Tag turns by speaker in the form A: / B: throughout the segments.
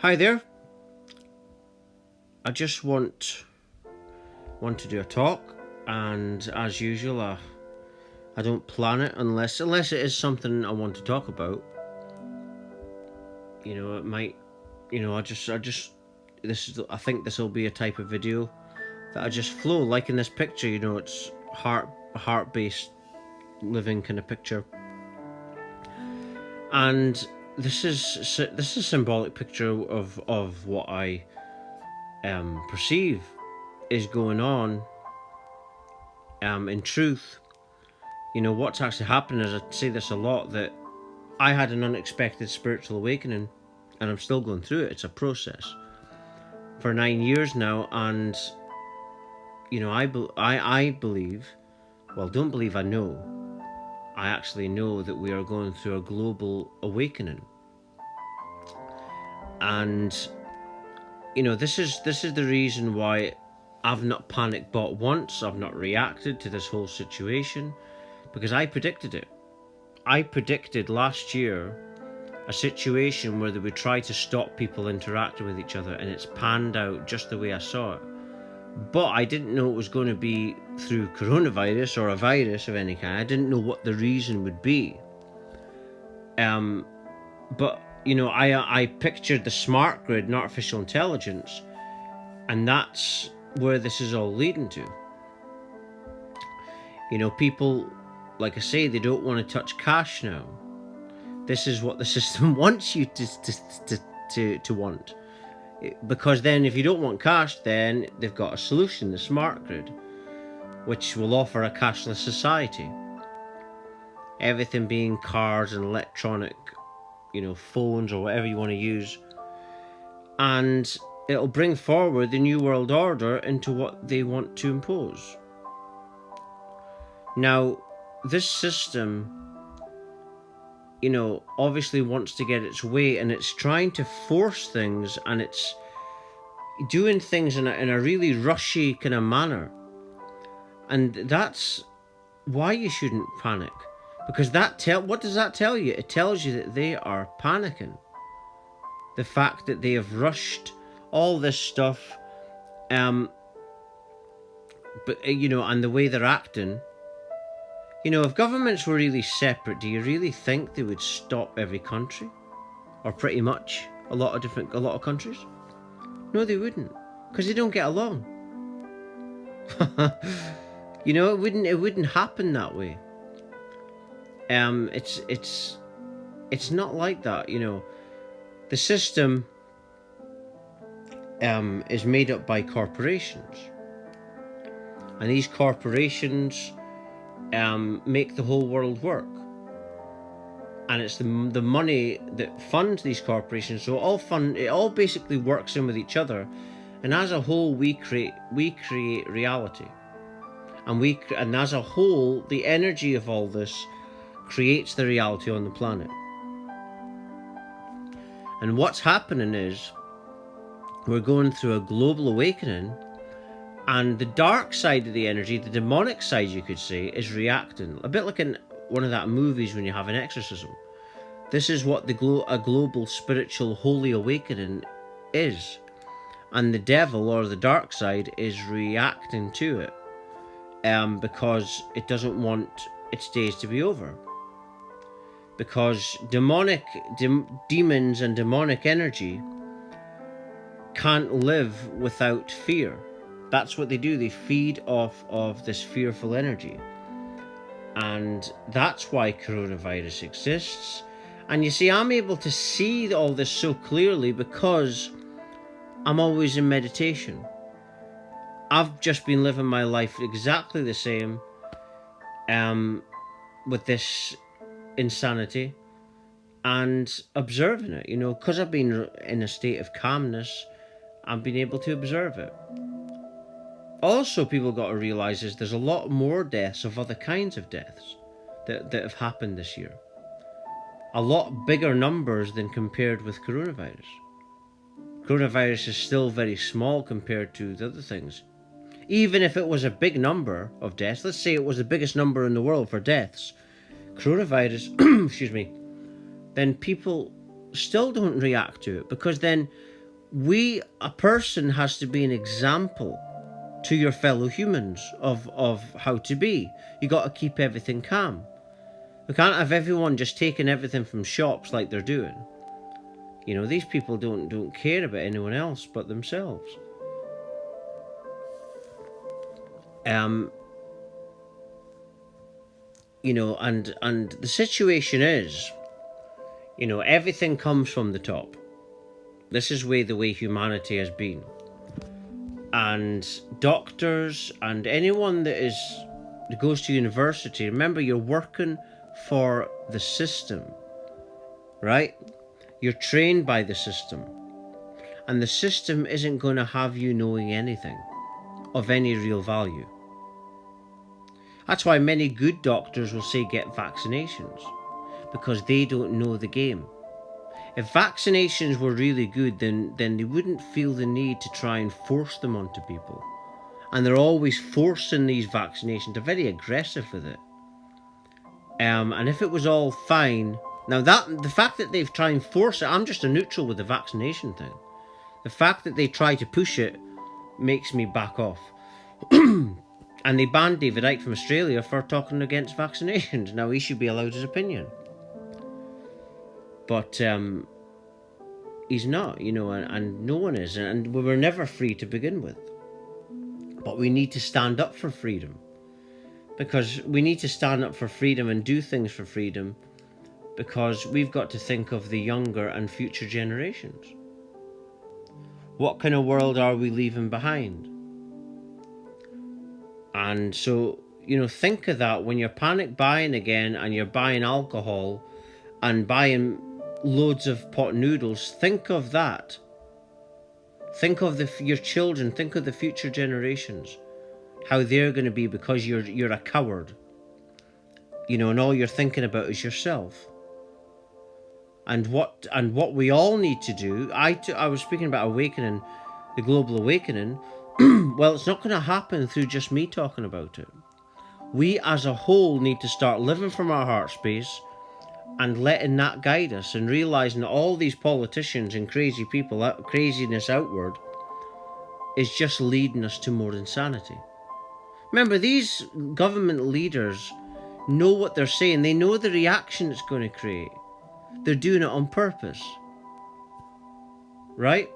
A: Hi there. I just want to do a talk, and as usual, I don't plan it unless it is something I want to talk about. It might. I just. I think this will be a type of video that I just flow like in this picture. It's heart based living kind of picture, and this is a symbolic picture of what I perceive is going on. In truth, what's actually happened is, I say this a lot, that I had an unexpected spiritual awakening, and I'm still going through it. It's a process for 9 years now, and I believe, well, don't believe, I know. I actually know that we are going through a global awakening, and this is the reason why I've not panic bought once. I've not reacted to this whole situation, because I predicted it. I predicted last year a situation where they would try to stop people interacting with each other, and it's panned out just the way I saw it. But I didn't know it was going to be through coronavirus or a virus of any kind. I didn't know what the reason would be. But I pictured the smart grid and artificial intelligence, and that's where this is all leading to. People, like I say, they don't want to touch cash now. This is what the system wants you to want. Because then if you don't want cash, then they've got a solution, the smart grid, which will offer a cashless society. Everything being cards and electronic, phones or whatever you want to use. And it'll bring forward the New World Order into what they want to impose. Now, this system, obviously wants to get its way, and it's trying to force things, and it's doing things in a really rushy kind of manner. And that's why you shouldn't panic, because what does that tell you? It tells you that they are panicking. The fact that they have rushed all this stuff, but and the way they're acting. If governments were really separate, do you really think they would stop every country? Or pretty much a lot of countries? No, they wouldn't, because they don't get along. It wouldn't happen that way. It's not like that. The system is made up by corporations, and these corporations make the whole world work, and it's the money that funds these corporations. So it all basically works in with each other, and as a whole we create reality, and as a whole the energy of all this creates the reality on the planet. And what's happening is we're going through a global awakening. And the dark side of the energy, the demonic side, you could say, is reacting. A bit like in one of that movies when you have an exorcism. This is what a global spiritual holy awakening is. And the devil, or the dark side, is reacting to it. Because it doesn't want its days to be over. Because demons and demonic energy can't live without fear. That's what they do. They feed off of this fearful energy. And that's why coronavirus exists. And you see, I'm able to see all this so clearly because I'm always in meditation. I've just been living my life exactly the same with this insanity and observing it. Because I've been in a state of calmness, I've been able to observe it. Also, people got to realise is there's a lot more deaths of other kinds of deaths that have happened this year. A lot bigger numbers than compared with coronavirus. Coronavirus is still very small compared to the other things. Even if it was a big number of deaths, let's say it was the biggest number in the world for deaths, coronavirus, excuse me, then people still don't react to it, because then a person has to be an example to your fellow humans of how to be. You got to keep everything calm. We can't have everyone just taking everything from shops like they're doing. You know, these people don't care about anyone else but themselves. You know, and the situation is, you know, everything comes from the top. This is the way humanity has been. And doctors and anyone that goes to university, remember, you're working for the system, right? You're trained by the system. And the system isn't going to have you knowing anything of any real value. That's why many good doctors will say get vaccinations, because they don't know the game. If vaccinations were really good, then they wouldn't feel the need to try and force them onto people. And they're always forcing these vaccinations. They're very aggressive with it. And if it was all fine, now that the fact that they've tried and force it, I'm just a neutral with the vaccination thing. The fact that they try to push it makes me back off. And they banned David Icke from Australia for talking against vaccinations. Now he should be allowed his opinion. But he's not, you know, and no one is. And we were never free to begin with. But we need to stand up for freedom. Because we need to stand up for freedom and do things for freedom. Because we've got to think of the younger and future generations. What kind of world are we leaving behind? And so, you know, think of that when you're panic buying again and you're buying alcohol and buying loads of pot noodles. Think of that. Think of your children. Think of the future generations. How they're going to be because you're a coward. You know, and all you're thinking about is yourself. And what we all need to do. I was speaking about awakening, the global awakening. Well, it's not going to happen through just me talking about it. We as a whole need to start living from our heart space and letting that guide us, and realizing that all these politicians and crazy people, craziness outward, is just leading us to more insanity. Remember, these government leaders know what they're saying. They know the reaction it's going to create. They're doing it on purpose. Right?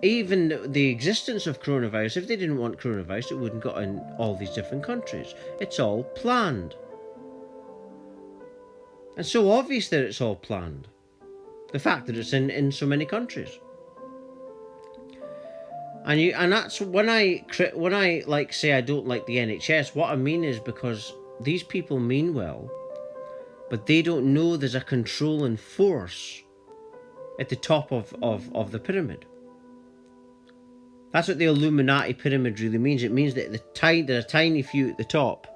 A: Even the existence of coronavirus, if they didn't want coronavirus, it wouldn't got in all these different countries. It's all planned. And so obvious that it's all planned. The fact that it's in so many countries. And that's when I like say I don't like the NHS, what I mean is because these people mean well, but they don't know there's a controlling force at the top of the pyramid. That's what the Illuminati pyramid really means. It means that there's a tiny few at the top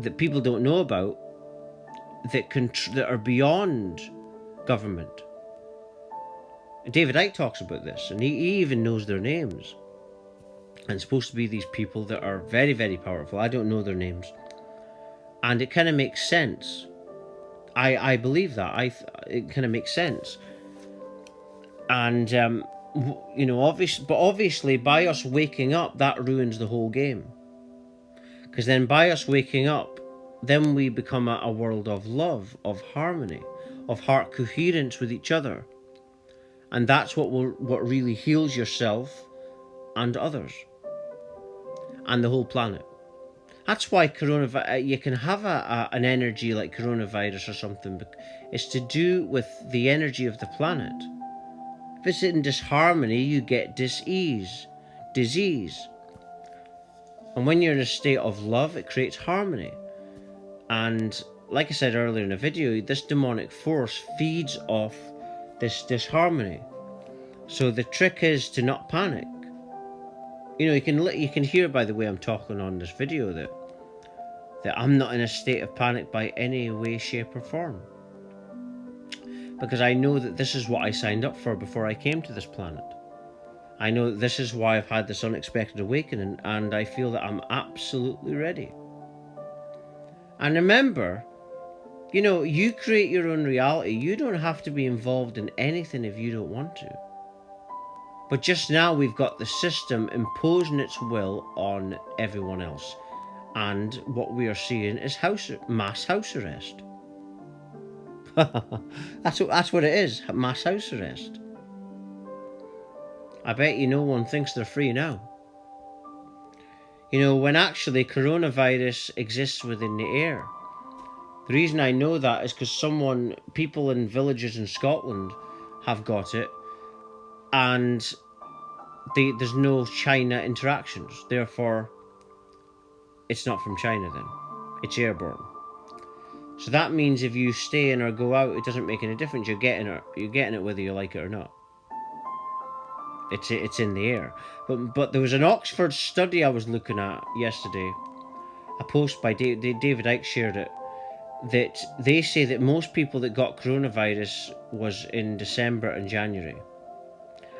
A: that people don't know about that are beyond government. David Icke talks about this, and he even knows their names. And it's supposed to be these people that are very, very powerful. I don't know their names. And it kind of makes sense. I believe that. It kind of makes sense. And, you know, obviously by us waking up, that ruins the whole game. Because then by us waking up, then we become a world of love, of harmony, of heart coherence with each other. And that's what really heals yourself and others. And the whole planet. That's why coronavirus, you can have an energy like coronavirus or something. It's to do with the energy of the planet. If it's in disharmony, you get disease. And when you're in a state of love, it creates harmony. And like I said earlier in the video, this demonic force feeds off this disharmony. So the trick is to not panic. You know, you can hear by the way I'm talking on this video that I'm not in a state of panic by any way, shape or form. Because I know that this is what I signed up for before I came to this planet. I know that this is why I've had this unexpected awakening, and I feel that I'm absolutely ready. And remember, you know, you create your own reality. You don't have to be involved in anything if you don't want to. But just now we've got the system imposing its will on everyone else. And what we are seeing is mass house arrest. That's what it is, mass house arrest. I bet you no one thinks they're free now. When actually coronavirus exists within the air. The reason I know that is because people in villages in Scotland have got it, and there's no China interactions. Therefore, it's not from China then. It's airborne. So that means if you stay in or go out, it doesn't make any difference. You're getting it whether you like it or not. It's in the air. But there was an Oxford study I was looking at yesterday. A post by David Icke shared it. That they say that most people that got coronavirus was in December and January.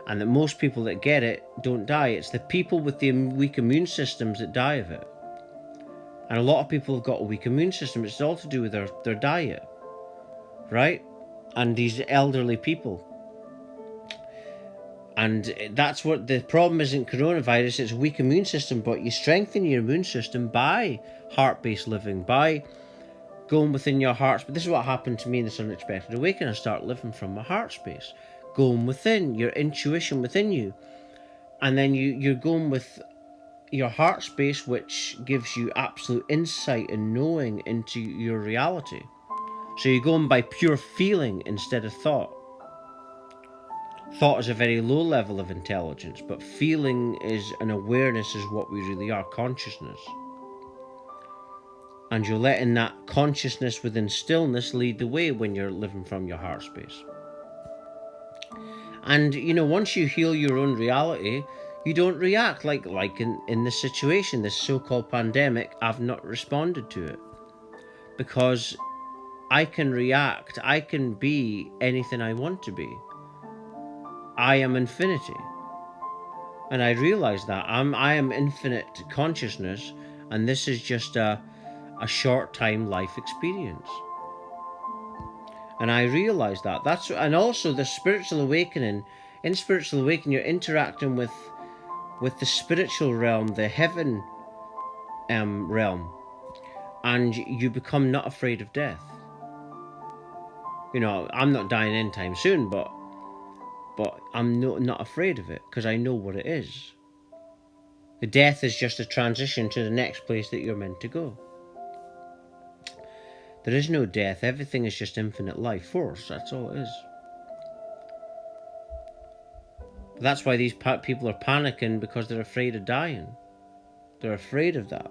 A: And that most people that get it don't die. It's the people with the weak immune systems that die of it. And a lot of people have got a weak immune system. It's all to do with their diet. Right? And these elderly people. And that's what the problem isn't coronavirus, it's a weak immune system. But you strengthen your immune system by heart-based living, by going within your heart. But this is what happened to me in this unexpected awakening. I start living from my heart space, going within your intuition within you, and then you're going with your heart space, which gives you absolute insight and knowing into your reality. So you're going by pure feeling instead of thought. Thought is a very low level of intelligence, but feeling is an awareness, is what we really are, consciousness. And you're letting that consciousness within stillness lead the way when you're living from your heart space. And, once you heal your own reality, you don't react like in this situation, this so-called pandemic. I've not responded to it because I can react. I can be anything I want to be. I am infinity. And I realize that I am infinite consciousness, and this is just a short time life experience. And I realize that. And also the spiritual awakening. In spiritual awakening, you're interacting with the spiritual realm, the heaven realm, and you become not afraid of death. I'm not dying anytime soon, but I'm not afraid of it because I know what it is. The death is just a transition to the next place that you're meant to go. There is no death. Everything is just infinite life force. That's all it is. That's why these people are panicking, because they're afraid of dying. They're afraid of that.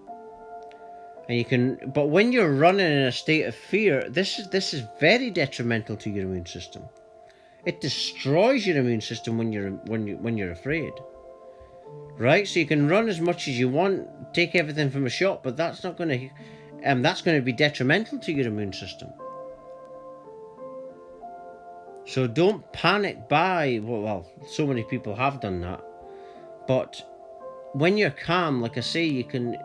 A: But when you're running in a state of fear, this is very detrimental to your immune system. It destroys your immune system when you're afraid. Right? So you can run as much as you want, take everything from a shot, but that's not going to that's going to be detrimental to your immune system. So don't panic so many people have done that. But when you're calm, like I say, you can,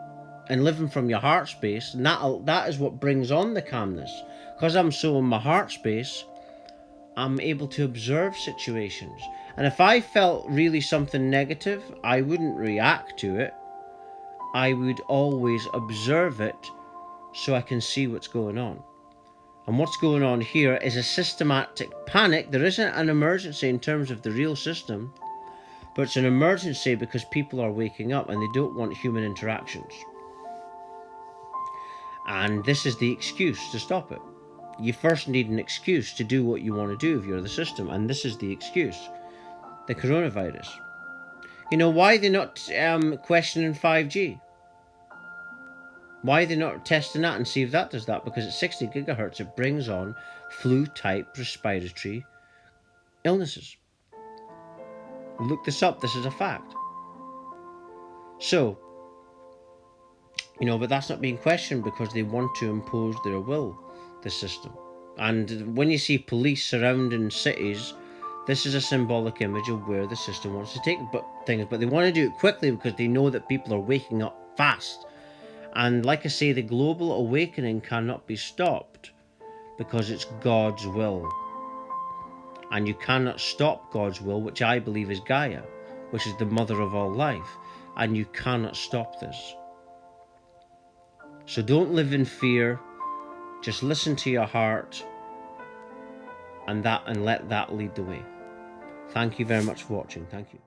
A: and living from your heart space, and that is what brings on the calmness. Because I'm so in my heart space, I'm able to observe situations. And if I felt really something negative, I wouldn't react to it. I would always observe it so I can see what's going on. And what's going on here is a systematic panic. There isn't an emergency in terms of the real system, but it's an emergency because people are waking up and they don't want human interactions. And this is the excuse to stop it. You first need an excuse to do what you want to do if you're the system, and this is the excuse. The coronavirus. Why are they not questioning 5G? Why are they not testing that and see if that does that? Because at 60 gigahertz, it brings on flu-type respiratory illnesses. Look this up. This is a fact. So, but that's not being questioned because they want to impose their will, the system. And when you see police surrounding cities, this is a symbolic image of where the system wants to take things. But they want to do it quickly because they know that people are waking up fast. And like I say, the global awakening cannot be stopped because it's God's will. And you cannot stop God's will, which I believe is Gaia. which is the mother of all life, and you cannot stop this. So don't live in fear. Just listen to your heart and let that lead the way. Thank you very much for watching. Thank you.